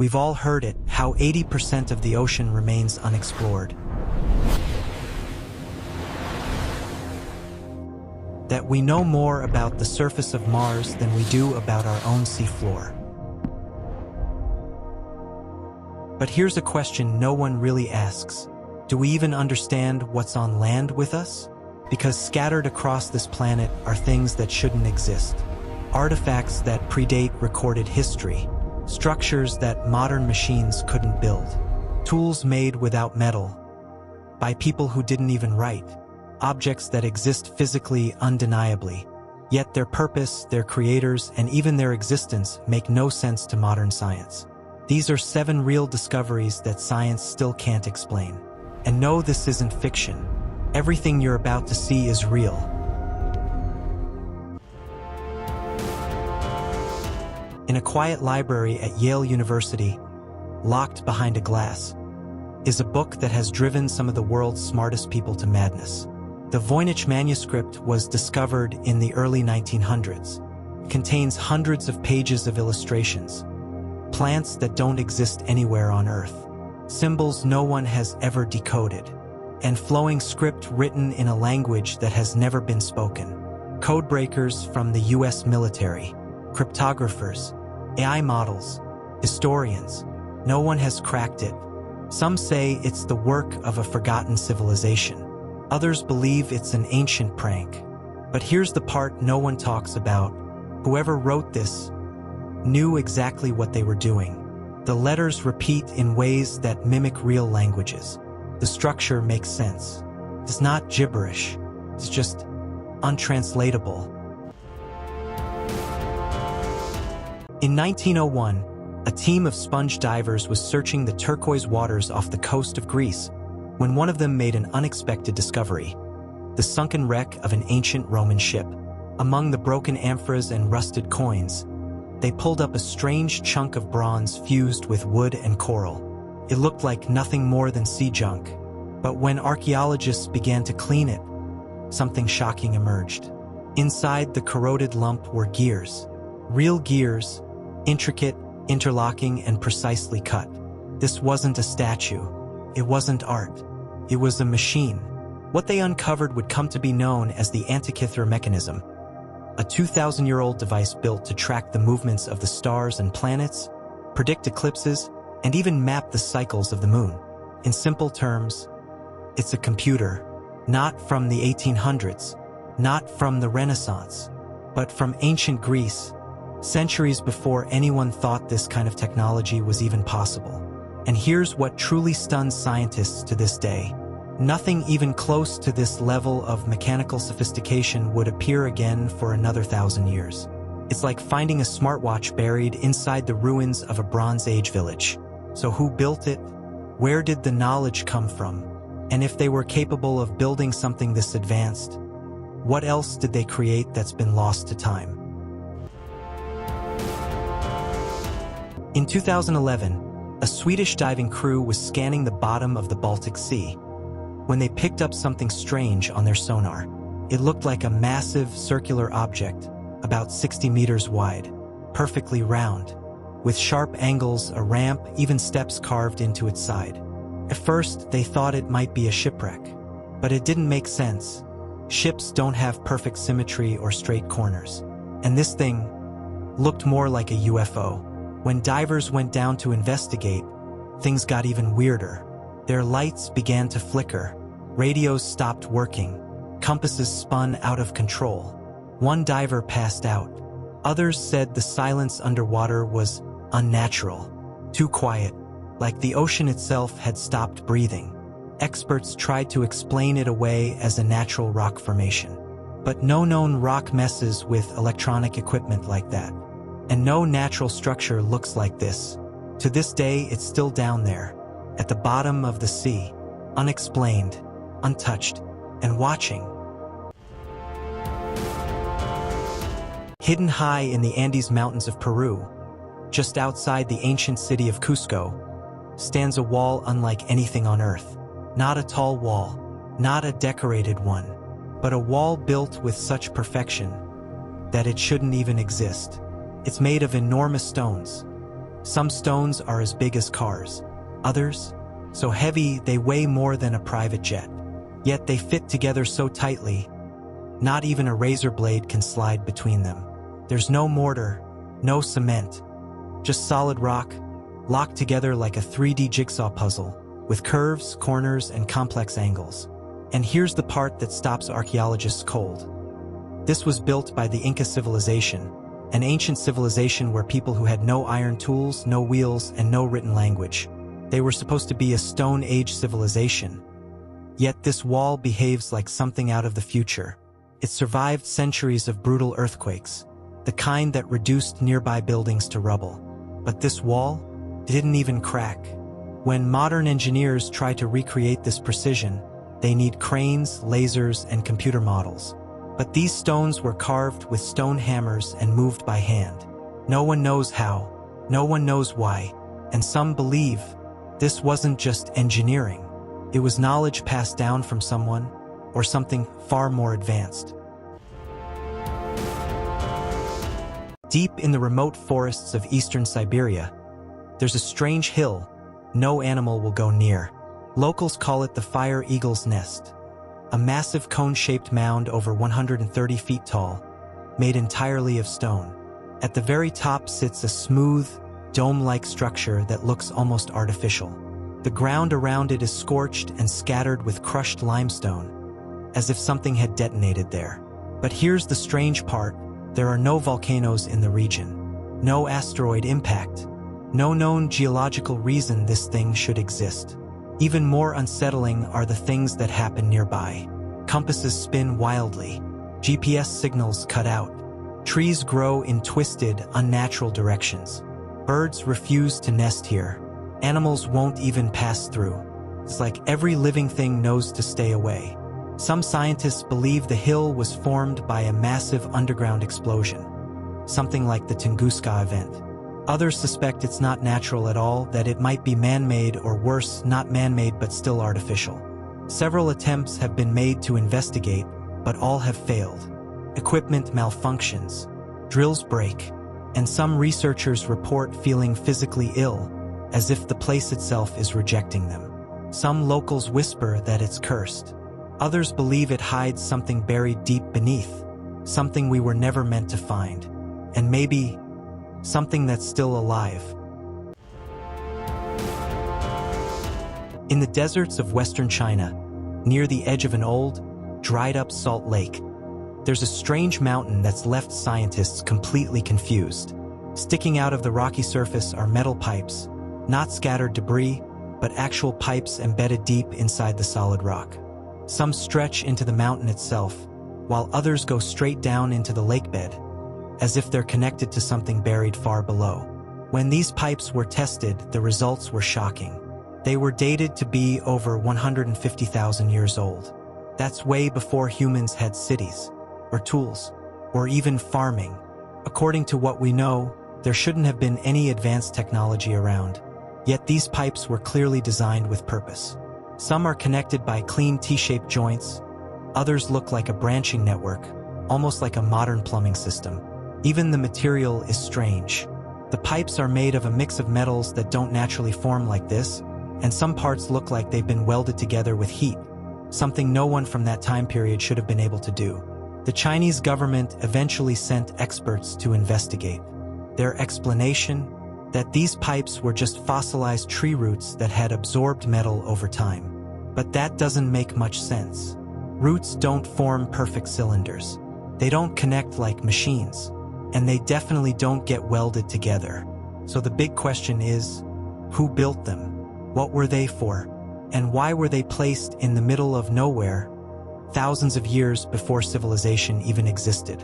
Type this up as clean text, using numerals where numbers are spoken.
We've all heard it, how 80% of the ocean remains unexplored. That we know more about the surface of Mars than we do about our own seafloor. But here's a question no one really asks. Do we even understand what's on land with us? Because scattered across this planet are things that shouldn't exist. Artifacts that predate recorded history. Structures that modern machines couldn't build. Tools made without metal. By people who didn't even write. Objects that exist physically undeniably. Yet their purpose, their creators, and even their existence make no sense to modern science. These are 7 real discoveries that science still can't explain. And no, this isn't fiction. Everything you're about to see is real. In a quiet library at Yale University, locked behind a glass, is a book that has driven some of the world's smartest people to madness. The VOYNICH Manuscript was discovered in the early 1900s. It contains hundreds of pages of illustrations, plants that don't exist anywhere on Earth, symbols no one has ever decoded, and flowing script written in a language that has never been spoken. Codebreakers from the US military, cryptographers, AI models, historians. No one has cracked it. Some say it's the work of a forgotten civilization. Others believe it's an ancient prank. But here's the part no one talks about. Whoever wrote this knew exactly what they were doing. The letters repeat in ways that mimic real languages. The structure makes sense. It's not gibberish. It's just untranslatable. In 1901, a team of sponge divers was searching the turquoise waters off the coast of Greece when one of them made an unexpected discovery: the sunken wreck of an ancient Roman ship. Among the broken amphoras and rusted coins, they pulled up a strange chunk of bronze fused with wood and coral. It looked like nothing more than sea junk. But when archaeologists began to clean it, something shocking emerged. Inside the corroded lump were gears. Real gears, intricate, interlocking, and precisely cut. This wasn't a statue. It wasn't art. It was a machine. What they uncovered would come to be known as the Antikythera Mechanism, a 2,000-year-old device built to track the movements of the stars and planets, predict eclipses, and even map the cycles of the moon. In simple terms, it's a computer, not from the 1800s, not from the Renaissance, but from ancient Greece, centuries before anyone thought this kind of technology was even possible. And here's what truly stuns scientists to this day. Nothing even close to this level of mechanical sophistication would appear again for another 1,000 years. It's like finding a smartwatch buried inside the ruins of a Bronze Age village. So who built it? Where did the knowledge come from? And if they were capable of building something this advanced, what else did they create that's been lost to time? In 2011, a Swedish diving crew was scanning the bottom of the Baltic Sea when they picked up something strange on their sonar. It looked like a massive circular object, about 60 meters wide, perfectly round, with sharp angles, a ramp, even steps carved into its side. At first, they thought it might be a shipwreck, but it didn't make sense. Ships don't have perfect symmetry or straight corners, and this thing looked more like a UFO. When divers went down to investigate, things got even weirder. Their lights began to flicker, radios stopped working, compasses spun out of control. One diver passed out. Others said the silence underwater was unnatural, too quiet, like the ocean itself had stopped breathing. Experts tried to explain it away as a natural rock formation. But no known rock messes with electronic equipment like that. And no natural structure looks like this. To this day, it's still down there, at the bottom of the sea, unexplained, untouched, and watching. Hidden high in the Andes Mountains of Peru, just outside the ancient city of Cusco, stands a wall unlike anything on Earth. Not a tall wall, not a decorated one, but a wall built with such perfection that it shouldn't even exist. It's made of enormous stones, Some stones are as big as cars. Others, so heavy they weigh more than a private jet. Yet they fit together so tightly, not even a razor blade can slide between them. There's no mortar, no cement, just solid rock, locked together like a 3D jigsaw puzzle, with curves, corners, and complex angles. And here's the part that stops archaeologists cold. This was built by the Inca civilization, an ancient civilization where people who had no iron tools, no wheels, and no written language. They were supposed to be a Stone Age civilization. Yet this wall behaves like something out of the future. It survived centuries of brutal earthquakes, the kind that reduced nearby buildings to rubble. But this wall didn't even crack. When modern engineers try to recreate this precision, they need cranes, lasers, and computer models. But these stones were carved with stone hammers and moved by hand. No one knows how, no one knows why, and some believe this wasn't just engineering. It was knowledge passed down from someone or something far more advanced. Deep in the remote forests of eastern Siberia, there's a strange hill no animal will go near. Locals call it the Fire Eagle's Nest, a massive cone-shaped mound over 130 feet tall, made entirely of stone. At the very top sits a smooth, dome-like structure that looks almost artificial. The ground around it is scorched and scattered with crushed limestone, as if something had detonated there. But here's the strange part: there are no volcanoes in the region, no asteroid impact, no known geological reason this thing should exist. Even more unsettling are the things that happen nearby. Compasses spin wildly, GPS signals cut out, trees grow in twisted, unnatural directions. Birds refuse to nest here. Animals won't even pass through. It's like every living thing knows to stay away. Some scientists believe the hill was formed by a massive underground explosion, something like the Tunguska event. Others suspect it's not natural at all, that it might be man-made, or worse, not man-made but still artificial. Several attempts have been made to investigate, but all have failed. Equipment malfunctions, drills break, and some researchers report feeling physically ill, as if the place itself is rejecting them. Some locals whisper that it's cursed. Others believe it hides something buried deep beneath, something we were never meant to find, and maybe something that's still alive. In the deserts of western China, near the edge of an old, dried-up salt lake, there's a strange mountain that's left scientists completely confused. Sticking out of the rocky surface are metal pipes, not scattered debris, but actual pipes embedded deep inside the solid rock. Some stretch into the mountain itself, while others go straight down into the lake bed, as if they're connected to something buried far below. When these pipes were tested, the results were shocking. They were dated to be over 150,000 years old. That's way before humans had cities, or tools, or even farming. According to what we know, there shouldn't have been any advanced technology around. Yet these pipes were clearly designed with purpose. Some are connected by clean T-shaped joints. Others look like a branching network, almost like a modern plumbing system. Even the material is strange. The pipes are made of a mix of metals that don't naturally form like this, and some parts look like they've been welded together with heat, something no one from that time period should have been able to do. The Chinese government eventually sent experts to investigate. Their explanation: that these pipes were just fossilized tree roots that had absorbed metal over time. But that doesn't make much sense. Roots don't form perfect cylinders. They don't connect like machines, and they definitely don't get welded together. So the big question is, who built them? What were they for? And why were they placed in the middle of nowhere, thousands of years before civilization even existed?